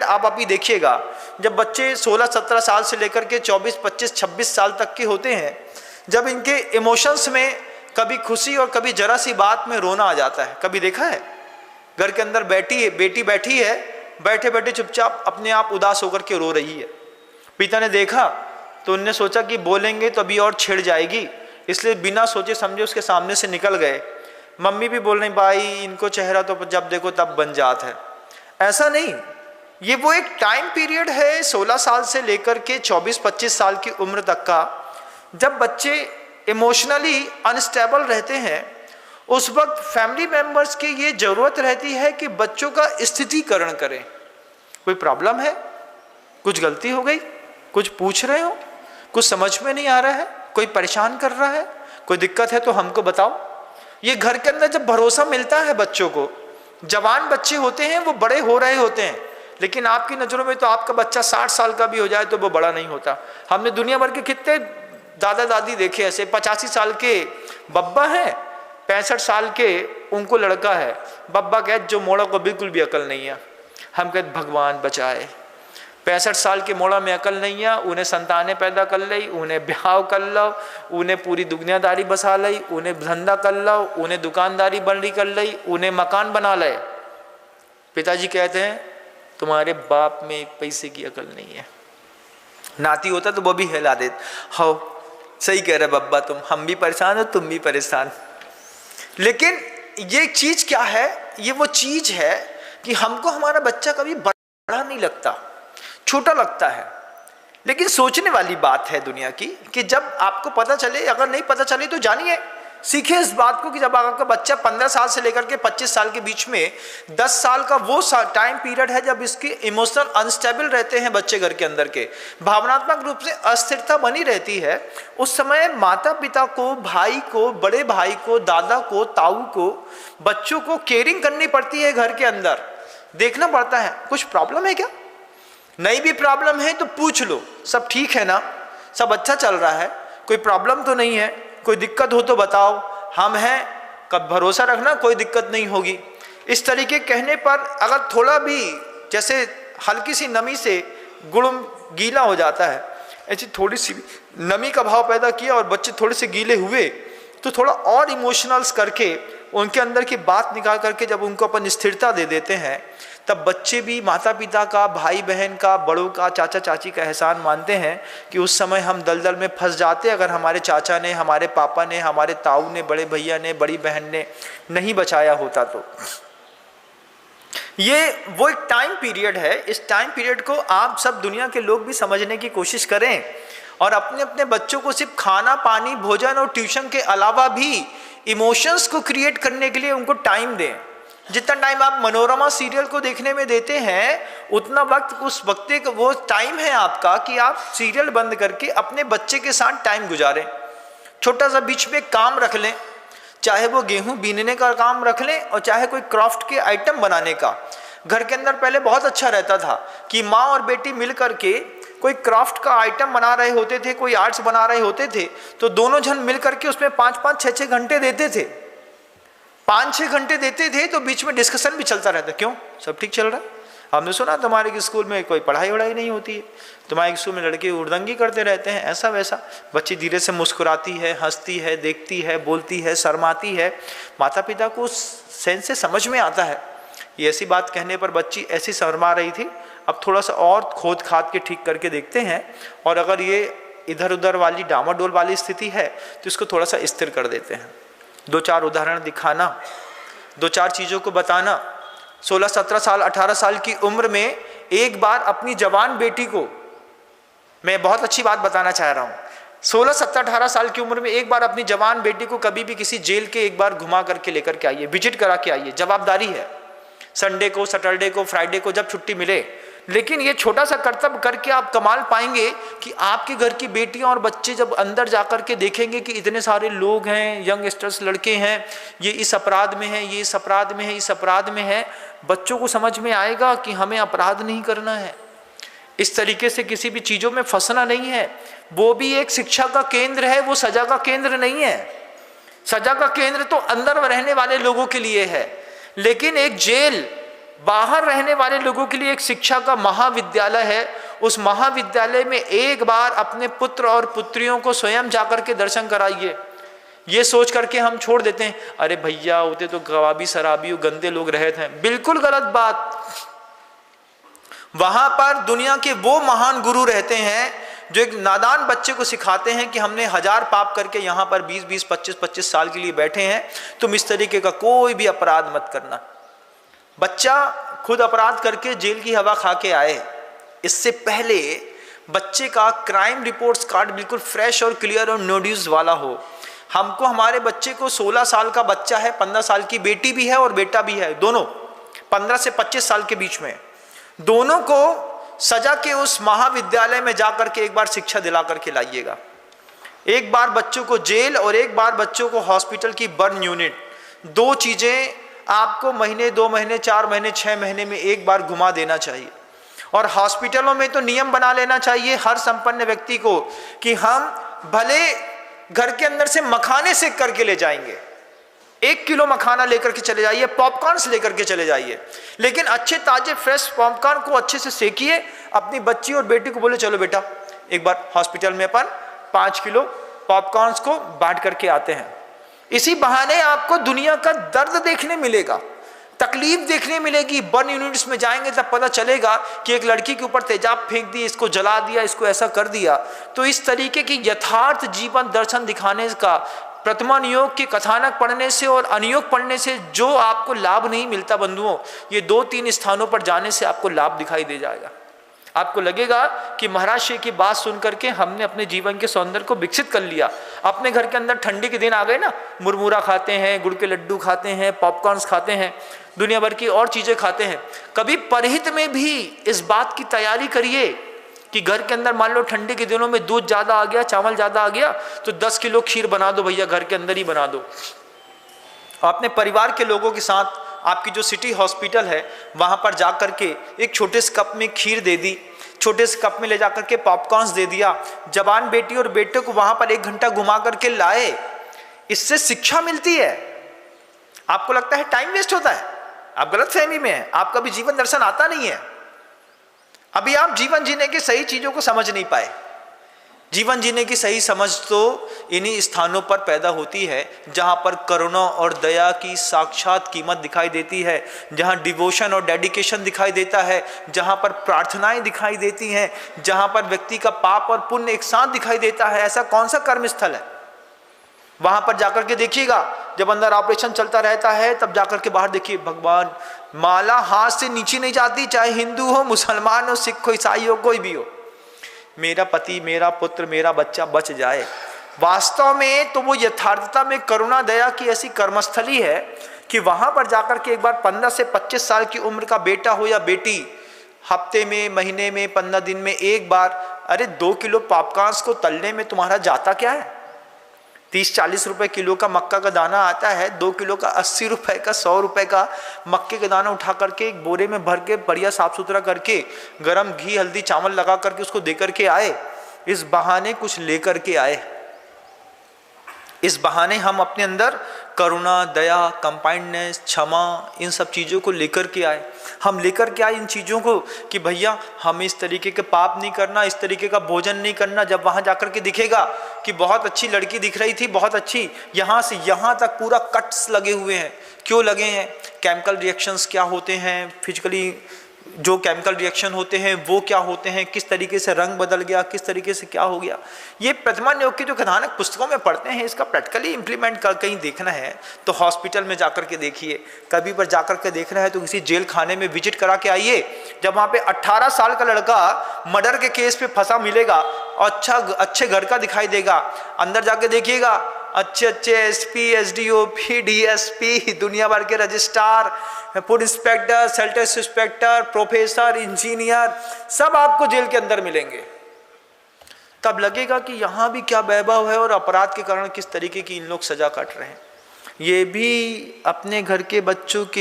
आप अभी देखिएगा, जब बच्चे 16-17 साल से लेकर के 24-25-26 साल तक के होते हैं, जब इनके इमोशंस में कभी खुशी और कभी जरा सी बात में रोना आ जाता है। कभी देखा है घर के अंदर बेटी बैठी है, बैठे बैठे चुपचाप अपने आप उदास होकर के रो रही है। पिता ने देखा तो उनने सोचा कि बोलेंगे तो अभी और छिड़ जाएगी, इसलिए बिना सोचे समझे उसके सामने से निकल गए। मम्मी भी बोल रही भाई इनको चेहरा तो जब देखो तब बन जात है। ऐसा नहीं, ये वो एक टाइम पीरियड है 16 साल से लेकर के 24-25 साल की उम्र तक का, जब बच्चे इमोशनली अनस्टेबल रहते हैं। उस वक्त फैमिली मेंबर्स की ये जरूरत रहती है कि बच्चों का स्थितिकरण करें। कोई प्रॉब्लम है, कुछ गलती हो गई, कुछ पूछ रहे हो, कुछ समझ में नहीं आ रहा है, कोई परेशान कर रहा है, कोई दिक्कत है तो हमको बताओ। ये घर के अंदर जब भरोसा मिलता है बच्चों को, जवान बच्चे होते हैं वो बड़े हो रहे होते हैं, लेकिन आपकी नज़रों में तो आपका बच्चा 60 साल का भी हो जाए तो वो बड़ा नहीं होता। हमने दुनिया भर के कितने दादा दादी देखे ऐसे, 85 साल के बब्बा हैं, 65 साल के उनको लड़का है। बब्बा कहते जो मोड़ा को बिल्कुल भी अकल नहीं है, हम कहते भगवान बचाए। 65 साल के मोड़ा में अकल नहीं है, उन्हें संतानें पैदा कर ली, उन्हें ब्याह कर लो, उन्हें पूरी दुनियादारी बसा ली, उन्हें धंधा कर लो, उन्हें दुकानदारी बंदी कर ली, उन्हें मकान बना ले। पिताजी कहते हैं तुम्हारे बाप में एक पैसे की अकल नहीं है। नाती होता तो वो भी हिला देते, हो सही कह रहे बब्बा तुम, हम भी परेशान हो तुम भी परेशान। लेकिन ये चीज क्या है, ये वो चीज है कि हमको हमारा बच्चा कभी बड़ा नहीं लगता, छोटा लगता है। लेकिन सोचने वाली बात है दुनिया की कि जब आपको पता चले, अगर नहीं पता चले तो जानिए, सीखे इस बात को कि जब आपका बच्चा 15 साल से लेकर के 25 साल के बीच में 10 साल का वो टाइम पीरियड है जब इसके इमोशनल अनस्टेबल रहते हैं बच्चे, घर के अंदर के भावनात्मक रूप से अस्थिरता बनी रहती है। उस समय माता पिता को, भाई को, बड़े भाई को, दादा को, ताऊ को, बच्चों को केयरिंग करनी पड़ती है। घर के अंदर देखना पड़ता है कुछ प्रॉब्लम है क्या, नहीं भी प्रॉब्लम है तो पूछ लो, सब ठीक है ना, सब अच्छा चल रहा है, कोई प्रॉब्लम तो नहीं है, कोई दिक्कत हो तो बताओ, हम हैं, कब भरोसा रखना कोई दिक्कत नहीं होगी। इस तरीके कहने पर अगर थोड़ा भी जैसे हल्की सी नमी से गुड़ गीला हो जाता है, ऐसी थोड़ी सी नमी का भाव पैदा किया और बच्चे थोड़े से गीले हुए तो थोड़ा और इमोशनल्स करके उनके अंदर की बात निकाल करके जब उनको अपन स्थिरता दे देते हैं, तब बच्चे भी माता पिता का, भाई बहन का, बड़ों का, चाचा चाची का एहसान मानते हैं कि उस समय हम दलदल में फंस जाते अगर हमारे चाचा ने, हमारे पापा ने, हमारे ताऊ ने, बड़े भैया ने, बड़ी बहन ने नहीं बचाया होता तो। ये वो एक टाइम पीरियड है, इस टाइम पीरियड को आप सब दुनिया के लोग भी समझने की कोशिश करें और अपने अपने बच्चों को सिर्फ खाना, पानी, भोजन और ट्यूशन के अलावा भी इमोशंस को क्रिएट करने के लिए उनको टाइम दें। जितना टाइम आप मनोरमा सीरियल को देखने में देते हैं उतना वक्त उस वक्त का वो टाइम है आपका कि आप सीरियल बंद करके अपने बच्चे के साथ टाइम गुजारें। छोटा सा बीच में काम रख लें, चाहे वो गेहूं बीनने का काम रख लें और चाहे कोई क्राफ्ट के आइटम बनाने का। घर के अंदर पहले बहुत अच्छा रहता था कि माँ और बेटी मिल करके कोई क्राफ्ट का आइटम बना रहे होते थे, कोई आर्ट्स बना रहे होते थे, तो दोनों जन मिल करके उसमें 5-5, 6-6 घंटे देते थे। 5-6 घंटे देते थे तो बीच में डिस्कशन भी चलता रहता, क्यों सब ठीक चल रहा है, हमने सुना तुम्हारे स्कूल में कोई पढ़ाई वढ़ाई नहीं होती है, तुम्हारे स्कूल में लड़के उड़दंगी करते रहते हैं, ऐसा वैसा। बच्ची धीरे से मुस्कुराती है, हंसती है, देखती है, बोलती है, शर्माती है। माता पिता को उस सेंस से समझ में आता है। ये ऐसी बात कहने पर बच्ची ऐसी शर्मा रही थी, अब थोड़ा सा और खोद खाद के ठीक करके देखते हैं, और अगर ये इधर उधर वाली डामाडोल वाली स्थिति है तो इसको थोड़ा सा स्थिर कर देते हैं। 2-4 उदाहरण दिखाना, 2-4 चीज़ों को बताना। 16-17 साल 18 साल की उम्र में एक बार अपनी जवान बेटी को, मैं बहुत अच्छी बात बताना चाह रहा हूँ, 16-17-18 साल की उम्र में एक बार अपनी जवान बेटी को कभी भी किसी जेल के एक बार घुमा करके लेकर के आइए, विजिट करा के आइए। जवाबदारी है, संडे को, सैटरडे को, फ्राइडे को जब छुट्टी मिले। लेकिन ये छोटा सा कर्तव्य करके आप कमाल पाएंगे कि आपके घर की बेटियां और बच्चे जब अंदर जाकर के देखेंगे कि इतने सारे लोग हैं, यंगस्टर्स लड़के हैं, ये इस अपराध में है, ये इस अपराध में है, इस अपराध में है, बच्चों को समझ में आएगा कि हमें अपराध नहीं करना है, इस तरीके से किसी भी चीज़ों में फंसना नहीं है। वो भी एक शिक्षा का केंद्र है, वो सजा का केंद्र नहीं है। सजा का केंद्र तो अंदर रहने वाले लोगों के लिए है, लेकिन एक जेल बाहर रहने वाले लोगों के लिए एक शिक्षा का महाविद्यालय है। उस महाविद्यालय में एक बार अपने पुत्र और पुत्रियों को स्वयं जाकर के दर्शन कराइए। ये सोच करके हम छोड़ देते हैं, अरे भैया होते तो कबाबी शराबी गंदे लोग रहे थे। बिल्कुल गलत बात। वहां पर दुनिया के वो महान गुरु रहते हैं जो एक नादान बच्चे को सिखाते हैं कि हमने 1000 पाप करके यहाँ पर 20-20, 25-25 साल के लिए बैठे हैं, तुम इस तरीके का कोई भी अपराध मत करना। बच्चा खुद अपराध करके जेल की हवा खा के आए, इससे पहले बच्चे का क्राइम रिपोर्ट्स कार्ड बिल्कुल फ्रेश और क्लियर और नो ड्यूज वाला हो। हमको हमारे बच्चे को 16 साल का बच्चा है, 15 साल की बेटी भी है और बेटा भी है, दोनों 15 से 25 साल के बीच में, दोनों को सजा के उस महाविद्यालय में जाकर के एक बार शिक्षा दिला करके लाइएगा। एक बार बच्चों को जेल और एक बार बच्चों को हॉस्पिटल की बर्न यूनिट, दो चीजें आपको महीने, 2 महीने, 4 महीने, 6 महीने में एक बार घुमा देना चाहिए। और हॉस्पिटलों में तो नियम बना लेना चाहिए हर संपन्न व्यक्ति को कि हम भले घर के अंदर से मखाने सेक करके ले जाएंगे, 1 किलो मखाना लेकर के चले जाइए, पॉपकॉर्न्स लेकर के चले जाइए, लेकिन अच्छे ताजे फ्रेश पॉपकॉर्न को अच्छे से सेकिए। अपनी बच्ची और बेटी को बोले चलो बेटा एक बार हॉस्पिटल में अपन 5 किलो पॉपकॉर्न्स को बांट करके आते हैं। इसी बहाने आपको दुनिया का दर्द देखने मिलेगा, तकलीफ देखने मिलेगी। बर्न यूनिट्स में जाएंगे तब पता चलेगा कि एक लड़की के ऊपर तेजाब फेंक दिया, इसको जला दिया, इसको ऐसा कर दिया। तो इस तरीके की यथार्थ जीवन दर्शन दिखाने का प्रतिमा नियोग के कथानक पढ़ने से और अनियोग पढ़ने से जो आपको लाभ नहीं मिलता बंधुओं, ये 2-3 स्थानों पर जाने से आपको लाभ दिखाई दे जाएगा। आपको लगेगा कि महाराज श्री की बात सुन करके हमने अपने जीवन के सौंदर्य को विकसित कर लिया। अपने घर के अंदर ठंडी के दिन आ गए ना, मुरमुरा खाते हैं, गुड़ के लड्डू खाते हैं, पॉपकॉर्न्स खाते हैं, दुनिया भर की और चीजें खाते हैं। कभी परहित में भी इस बात की तैयारी करिए कि घर के अंदर मान लो ठंडी के दिनों में दूध ज्यादा आ गया, चावल ज्यादा आ गया, तो 10 किलो खीर बना दो भैया, घर के अंदर ही बना दो। अपने परिवार के लोगों के साथ आपकी जो सिटी हॉस्पिटल है वहां पर जाकर के एक छोटे से कप में खीर दे दी, छोटे से कप में ले जाकर के पॉपकॉर्न्स दे दिया। जवान बेटी और बेटे को वहां पर 1 घंटा घुमा करके लाए, इससे शिक्षा मिलती है। आपको लगता है टाइम वेस्ट होता है, आप गलत फहमी में है, आपका भी जीवन दर्शन आता नहीं है। अभी आप जीवन जीने की सही चीजों को समझ नहीं पाए। जीवन जीने की सही समझ तो इन्हीं स्थानों पर पैदा होती है जहां पर करुणा और दया की साक्षात कीमत दिखाई देती है, जहां डिवोशन और डेडिकेशन दिखाई देता है, जहां पर प्रार्थनाएं दिखाई देती हैं, जहां पर व्यक्ति का पाप और पुण्य एक साथ दिखाई देता है। ऐसा कौन सा कर्म स्थल है? वहां पर जाकर के देखिएगा, जब अंदर ऑपरेशन चलता रहता है तब जाकर के बाहर देखिए, भगवान माला हाथ से नीचे नहीं जाती, चाहे हिंदू हो, मुसलमान हो, सिख हो, ईसाई हो, कोई भी हो, मेरा पति, मेरा पुत्र, मेरा बच्चा बच जाए। वास्तव में तो वो यथार्थता में करुणा दया की ऐसी कर्मस्थली है कि वहां पर जाकर के एक बार 15 से 25 साल की उम्र का बेटा हो या बेटी, हफ्ते में, महीने में, 15 दिन में एक बार, अरे 2 किलो पॉपकॉर्न्स को तलने में तुम्हारा जाता क्या है? 30-40 रुपए किलो का मक्का का दाना आता है, 2 किलो का 80 रुपए का, 100 रुपए का मक्के का दाना उठा करके एक बोरे में भर के बढ़िया साफ सुथरा करके गरम घी हल्दी चावल लगा करके उसको दे करके आए। इस बहाने कुछ लेकर के आए, इस बहाने हम अपने अंदर करुणा दया कंपाइंडनेस क्षमा इन सब चीज़ों को लेकर के आए। हम लेकर के आए इन चीज़ों को कि भैया हमें इस तरीके के पाप नहीं करना, इस तरीके का भोजन नहीं करना। जब वहाँ जाकर के दिखेगा कि बहुत अच्छी लड़की दिख रही थी, बहुत अच्छी, यहाँ से यहाँ तक पूरा कट्स लगे हुए हैं, क्यों लगे हैं? केमिकल रिएक्शंस क्या होते हैं, फिजिकली जो केमिकल रिएक्शन होते हैं वो क्या होते हैं, किस तरीके से रंग बदल गया, किस तरीके से क्या हो गया। ये प्रतिमा नियोग की जो कथानक पुस्तकों में पढ़ते हैं, इसका प्रैक्टिकली इंप्लीमेंट कर कहीं देखना है तो हॉस्पिटल में जाकर के देखिए, कभी पर जाकर के देखना है तो किसी जेल खाने में विजिट करा के आइए। जब वहाँ पे 18 साल का लड़का मर्डर के केस पे फंसा मिलेगा और अच्छे घर का दिखाई देगा, अंदर जाके देखिएगा अच्छे एसपी, एसडीओ, डीएसपी, दुनिया भर के registrar, food inspector, sales tax inspector, professor, engineer, सब आपको जेल के अंदर मिलेंगे। तब लगेगा कि यहाँ भी क्या वैभव है और अपराध के कारण किस तरीके की इन लोग सजा काट रहे हैं। ये भी अपने घर के बच्चों के